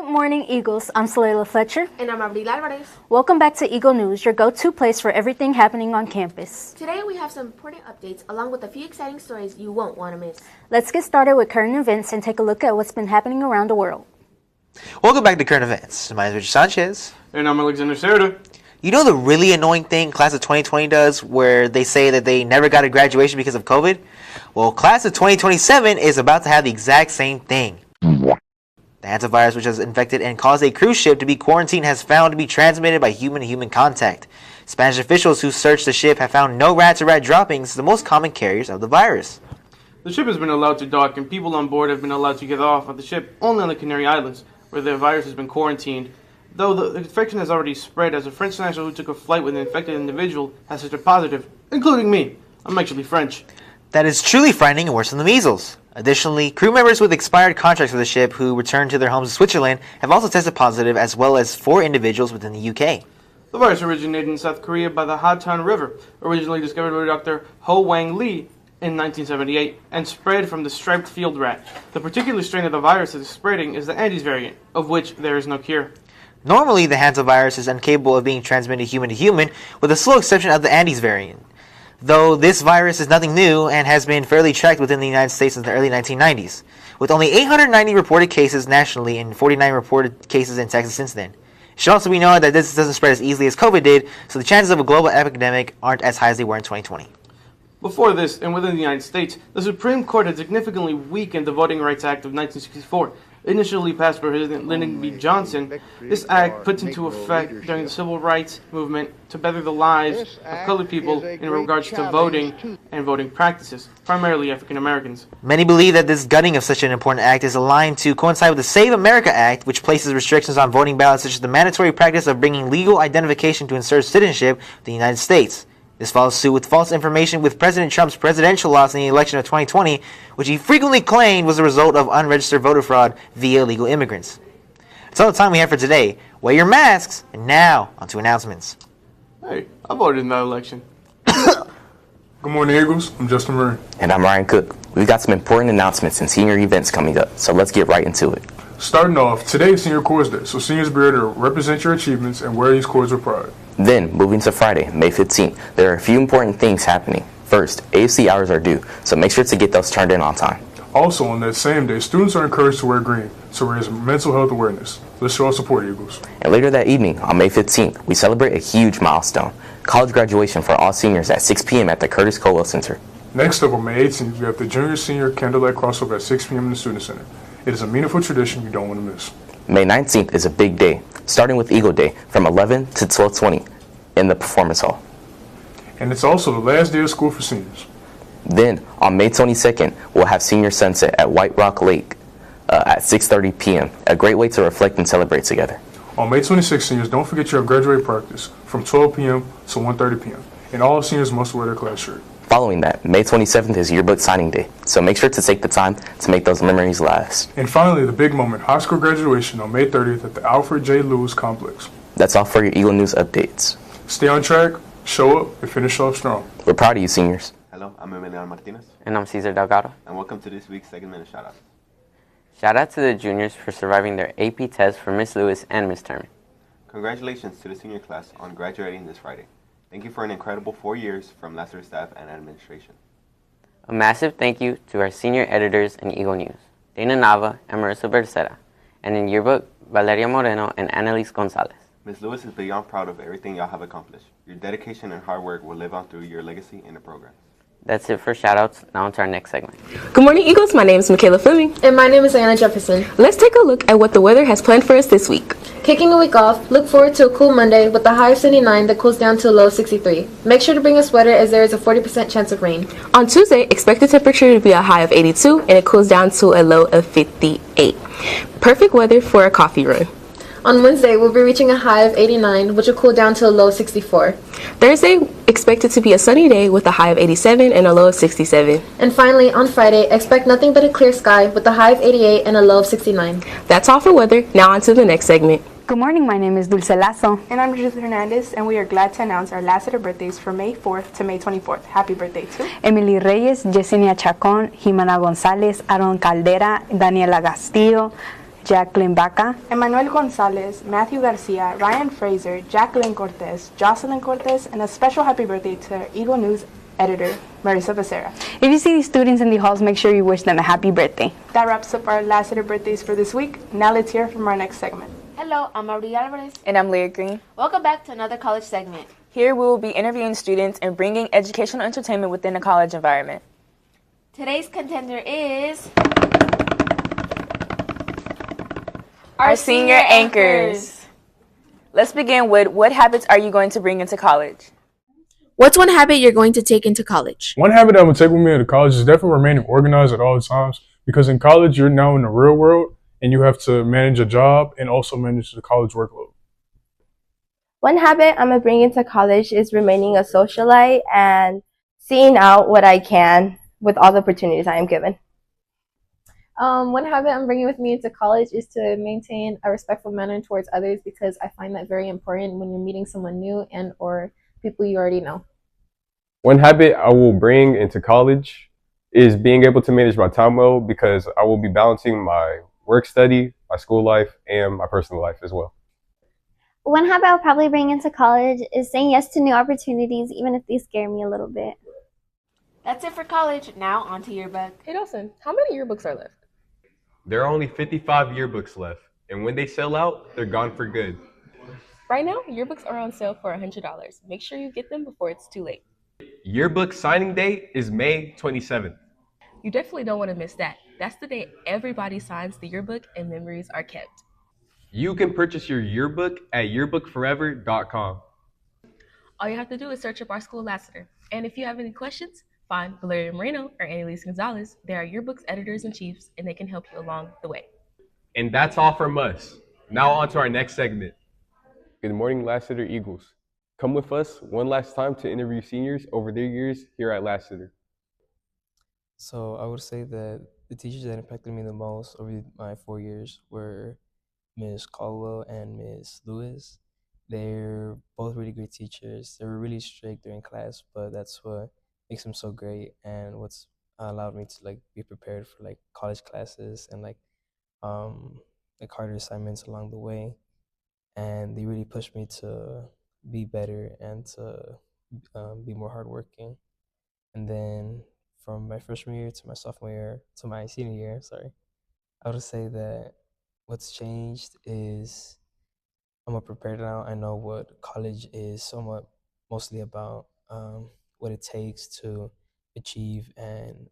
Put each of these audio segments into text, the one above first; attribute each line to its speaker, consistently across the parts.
Speaker 1: Good morning, Eagles. I'm Salela Fletcher.
Speaker 2: And I'm Abril Alvarez.
Speaker 1: Welcome back to Eagle News, your go-to place for everything happening on campus.
Speaker 2: Today we have some important updates along with a few exciting stories you won't want to miss.
Speaker 1: Let's get started with current events and take a look at what's been happening around the world.
Speaker 3: Welcome back to Current Events. My name is Richard Sanchez.
Speaker 4: And I'm Alexander Serta.
Speaker 3: You know the really annoying thing Class of 2020 does where they say that they never got a graduation because of COVID? Well, Class of 2027 is about to have the exact same thing. The hantavirus, which has infected and caused a cruise ship to be quarantined, has found to be transmitted by human-to-human contact. Spanish officials who searched the ship have found no rats or rat droppings, the most common carriers of the virus.
Speaker 4: The ship has been allowed to dock and people on board have been allowed to get off of the ship only on the Canary Islands, where the virus has been quarantined. Though the infection has already spread, as a French national who took a flight with an infected individual has tested positive, including me. I'm actually French.
Speaker 3: That is truly frightening and worse than the measles. Additionally, crew members with expired contracts for the ship who returned to their homes in Switzerland have also tested positive, as well as 4 individuals within the UK.
Speaker 4: The virus originated in South Korea by the Haton River, originally discovered by Dr. Ho Wang Lee in 1978, and spread from the striped field rat. The particular strain of the virus that is spreading is the Andes variant, of which there is no cure.
Speaker 3: Normally, the hantavirus is incapable of being transmitted human to human, with the sole exception of the Andes variant. Though this virus is nothing new and has been fairly tracked within the United States since the early 1990s, with only 890 reported cases nationally and 49 reported cases in Texas since then. It should also be known that this doesn't spread as easily as COVID did, so the chances of a global epidemic aren't as high as they were in 2020.
Speaker 4: Before this, and within the United States, the Supreme Court had significantly weakened the Voting Rights Act of 1964. Initially passed by President Lyndon B. Johnson, this act put into effect during the Civil Rights Movement to better the lives of colored people in regards to voting and voting practices, primarily African Americans.
Speaker 3: Many believe that this gutting of such an important act is aligned to coincide with the Save America Act, which places restrictions on voting ballots such as the mandatory practice of bringing legal identification to insert citizenship to the United States. This follows suit with false information with President Trump's presidential loss in the election of 2020, which he frequently claimed was a result of unregistered voter fraud via illegal immigrants. That's all the time we have for today. Wear your masks, and now, on to announcements.
Speaker 4: Hey, I voted in that election.
Speaker 5: Good morning, Eagles. I'm Justin Murray.
Speaker 6: And I'm Ryan Cook. We've got some important announcements and senior events coming up, so let's get right into it.
Speaker 5: Starting off, today is Senior Corps Day, so seniors be ready to represent your achievements and wear these corps with pride.
Speaker 6: Then, moving to Friday, May 15th, there are a few important things happening. First, AFC hours are due, so make sure to get those turned in on time.
Speaker 5: Also, on that same day, students are encouraged to wear green to raise mental health awareness. Let's show our support, Eagles.
Speaker 6: And later that evening, on May 15th, we celebrate a huge milestone, college graduation for all seniors at 6 p.m. at the Curtis Colwell Center.
Speaker 5: Next up, on May 18th, we have the Junior-Senior Candlelight Crossover at 6 p.m. in the Student Center. It is a meaningful tradition you don't want to miss.
Speaker 6: May 19th is a big day, starting with Eagle Day from 11 to 12:20 in the Performance Hall.
Speaker 5: And it's also the last day of school for seniors.
Speaker 6: Then, on May 22nd, we'll have Senior Sunset at White Rock Lake at 6:30 p.m., a great way to reflect and celebrate together.
Speaker 5: On May 26th, seniors, don't forget you have graduate practice from 12 p.m. to 1:30 p.m. And all seniors must wear their class shirt.
Speaker 6: Following that, May 27th is yearbook signing day, so make sure to take the time to make those memories last.
Speaker 5: And finally, the big moment, high school graduation on May 30th at the Alfred J. Lewis Complex.
Speaker 6: That's all for your Eagle News updates.
Speaker 5: Stay on track, show up, and finish off strong.
Speaker 6: We're proud of you, seniors.
Speaker 7: Hello, I'm Emiliano Martinez.
Speaker 8: And I'm Cesar Delgado.
Speaker 7: And welcome to this week's Second Minute Shoutouts.
Speaker 8: Shout out to the juniors for surviving their AP test for Miss Lewis and Miss Turman.
Speaker 7: Congratulations to the senior class on graduating this Friday. Thank you for an incredible 4 years from Lassiter staff and administration.
Speaker 8: A massive thank you to our senior editors in Eagle News, Dana Nava and Marissa Bercera, and in yearbook, Valeria Moreno and Annalise Gonzalez.
Speaker 7: Ms. Lewis is beyond proud of everything y'all have accomplished. Your dedication and hard work will live on through your legacy in the program.
Speaker 8: That's it for shoutouts. Now on to our next segment.
Speaker 9: Good morning, Eagles. My name is Michaela Fleming.
Speaker 2: And my name is Anna Jefferson.
Speaker 9: Let's take a look at what the weather has planned for us this week.
Speaker 2: Kicking a week off, look forward to a cool Monday with a high of 79 that cools down to a low of 63. Make sure to bring a sweater as there is a 40% chance of rain.
Speaker 9: On Tuesday, expect the temperature to be a high of 82 and it cools down to a low of 58. Perfect weather for a coffee run.
Speaker 2: On Wednesday, we'll be reaching a high of 89, which will cool down to a low of 64.
Speaker 9: Thursday, expected to be a sunny day with a high of 87 and a low of 67.
Speaker 2: And finally, on Friday, expect nothing but a clear sky with a high of 88 and a low of 69.
Speaker 9: That's all for weather. Now on to the next segment.
Speaker 1: Good morning, my name is Dulce Lazo.
Speaker 10: And I'm Judith Hernandez, and we are glad to announce our Lassiter birthdays from May 4th to May 24th. Happy birthday to
Speaker 1: Emily Reyes, Yesenia Chacon, Jimena González, Aaron Caldera, Daniela Castillo,
Speaker 10: Jacqueline Baca, Emmanuel Gonzalez, Matthew Garcia, Ryan Fraser, Jacqueline Cortez, Jocelyn Cortez, and a special happy birthday to our Eagle News editor, Marissa Becerra.
Speaker 11: If you see these students in the halls, make sure you wish them a happy birthday.
Speaker 10: That wraps up our last letter birthdays for this week. Now let's hear from our next segment.
Speaker 12: Hello, I'm Maria Alvarez.
Speaker 13: And I'm Leah Green.
Speaker 12: Welcome back to another college segment.
Speaker 13: Here we will be interviewing students and bringing educational entertainment within a college environment.
Speaker 12: Today's contender is
Speaker 13: our senior anchors. Let's begin with, what habits are you going to bring into college?
Speaker 14: What's one habit you're going to take into college?
Speaker 5: One habit I'm going to take with me into college is definitely remaining organized at all times, because in college you're now in the real world and you have to manage a job and also manage the college workload.
Speaker 15: One habit I'm going to bring into college is remaining a socialite and seeing out what I can with all the opportunities I am given.
Speaker 2: One habit I'm bringing with me into college is to maintain a respectful manner towards others, because I find that very important when you're meeting someone new and or people you already know.
Speaker 16: One habit I will bring into college is being able to manage my time well, because I will be balancing my work study, my school life, and my personal life as well.
Speaker 17: One habit I'll probably bring into college is saying yes to new opportunities, even if they scare me a little bit.
Speaker 12: That's it for college. Now on to yearbook.
Speaker 9: Hey Dawson, how many yearbooks are left?
Speaker 18: There are only 55 yearbooks left, and when they sell out, they're gone for good.
Speaker 9: Right now, yearbooks are on sale for $100. Make sure you get them before it's too late.
Speaker 18: Yearbook signing date is May 27th.
Speaker 9: You definitely don't want to miss that. That's the day everybody signs the yearbook and memories are kept.
Speaker 18: You can purchase your yearbook at yearbookforever.com.
Speaker 9: All you have to do is search up our school Lassiter. And if you have any questions, find Valeria Moreno or Annalise Gonzalez. They are yearbook's editors-in-chiefs, and they can help you along the way.
Speaker 18: And that's all from us. Now on to our next segment.
Speaker 16: Good morning, Lassiter Eagles. Come with us one last time to interview seniors over their years here at Lassiter.
Speaker 19: So I would say that the teachers that impacted me the most over my 4 years were Ms. Caldwell and Ms. Lewis. They're both really great teachers. They were really strict during class, but that's what makes them so great, and what's allowed me to be prepared for college classes and harder assignments along the way. And they really pushed me to be better and to be more hardworking. And then from my freshman year to my sophomore year to my senior year, I would say that what's changed is I'm more prepared now. I know what college is somewhat mostly about, what it takes to achieve and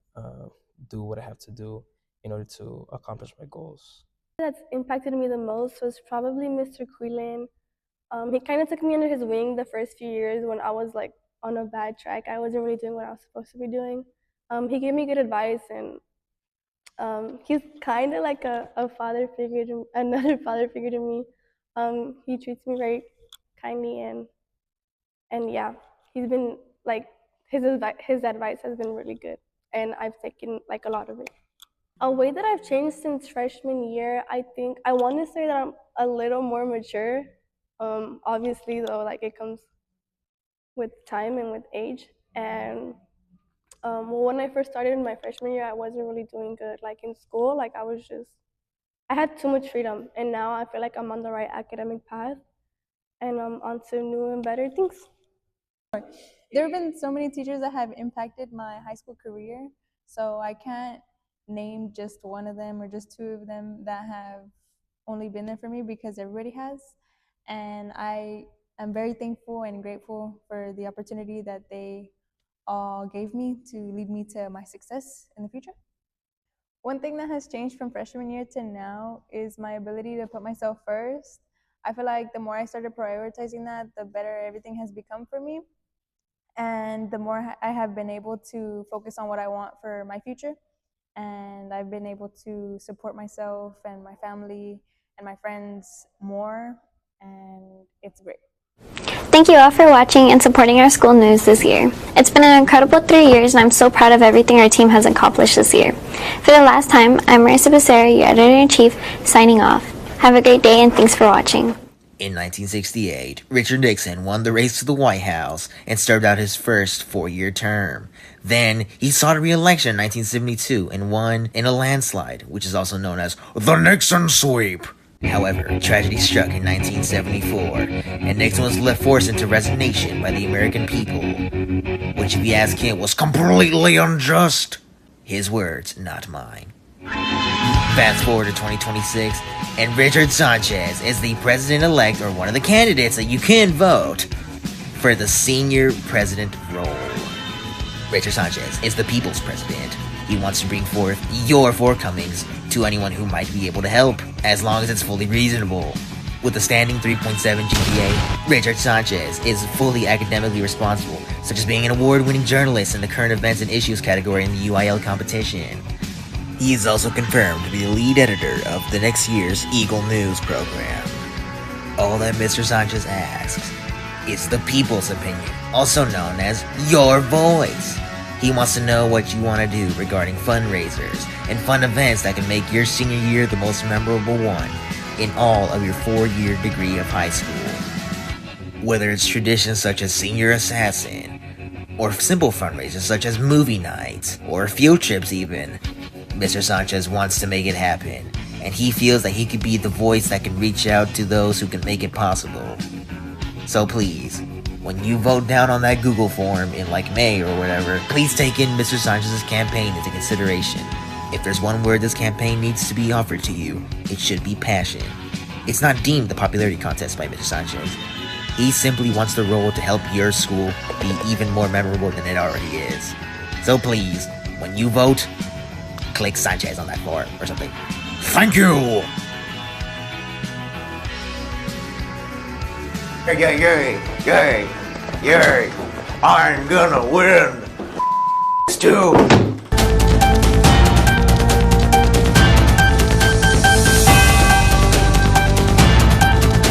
Speaker 19: do what I have to do in order to accomplish my goals.
Speaker 20: That's impacted me the most was probably Mr. Quillen. He kind of took me under his wing the first few years when I was on a bad track. I wasn't really doing what I was supposed to be doing. He gave me good advice, and he's kind of like a father figure to another father figure to me. He treats me very kindly, and yeah, he's been his advice has been really good, and I've taken a lot of it. A way that I've changed since freshman year, I think I want to say that I'm a little more mature. Obviously, though, it comes with time and with age. And when I first started in my freshman year, I wasn't really doing good. In school, I had too much freedom. And now I feel like I'm on the right academic path, and I'm on to new and better things.
Speaker 21: There have been so many teachers that have impacted my high school career, so I can't name just one of them or just two of them that have only been there for me, because everybody has. And I am very thankful and grateful for the opportunity that they all gave me to lead me to my success in the future. One thing that has changed from freshman year to now is my ability to put myself first. I feel like the more I started prioritizing that, the better everything has become for me. And the more I have been able to focus on what I want for my future. And I've been able to support myself and my family and my friends more, and it's great.
Speaker 17: Thank you all for watching and supporting our school news this year. It's been an incredible 3 years, and I'm so proud of everything our team has accomplished this year. For the last time, I'm Marissa Becerra, your editor-in-chief, signing off. Have a great day, and thanks for watching.
Speaker 3: In 1968, Richard Nixon won the race to the White House and served out his first four-year term. Then, he sought re-election in 1972 and won in a landslide, which is also known as the Nixon Sweep. However, tragedy struck in 1974, and Nixon was left forced into resignation by the American people, which, if you ask him, was completely unjust. His words, not mine. Fast forward to 2026, and Richard Sanchez is the president-elect, or one of the candidates that you can vote for the senior president role. Richard Sanchez is the people's president. He wants to bring forth your forthcomings to anyone who might be able to help, as long as it's fully reasonable. With a standing 3.7 GPA, Richard Sanchez is fully academically responsible, such as being an award-winning journalist in the current events and issues category in the UIL competition. He is also confirmed to be the lead editor of the next year's Eagle News program. All that Mr. Sanchez asks is the people's opinion, also known as your voice. He wants to know what you want to do regarding fundraisers and fun events that can make your senior year the most memorable one in all of your 4-year degree of high school. Whether it's traditions such as Senior Assassin, or simple fundraisers such as movie nights, or field trips even, Mr. Sanchez wants to make it happen, and he feels that he could be the voice that can reach out to those who can make it possible. So please, when you vote down on that Google form in like May or whatever, please take in Mr. Sanchez's campaign into consideration. If there's one word this campaign needs to be offered to you, it should be passion. It's not deemed a popularity contest by Mr. Sanchez. He simply wants the role to help your school be even more memorable than it already is. So please, when you vote, click Sanchez on that form or something. Thank you! Yay! I'm gonna win! Stu!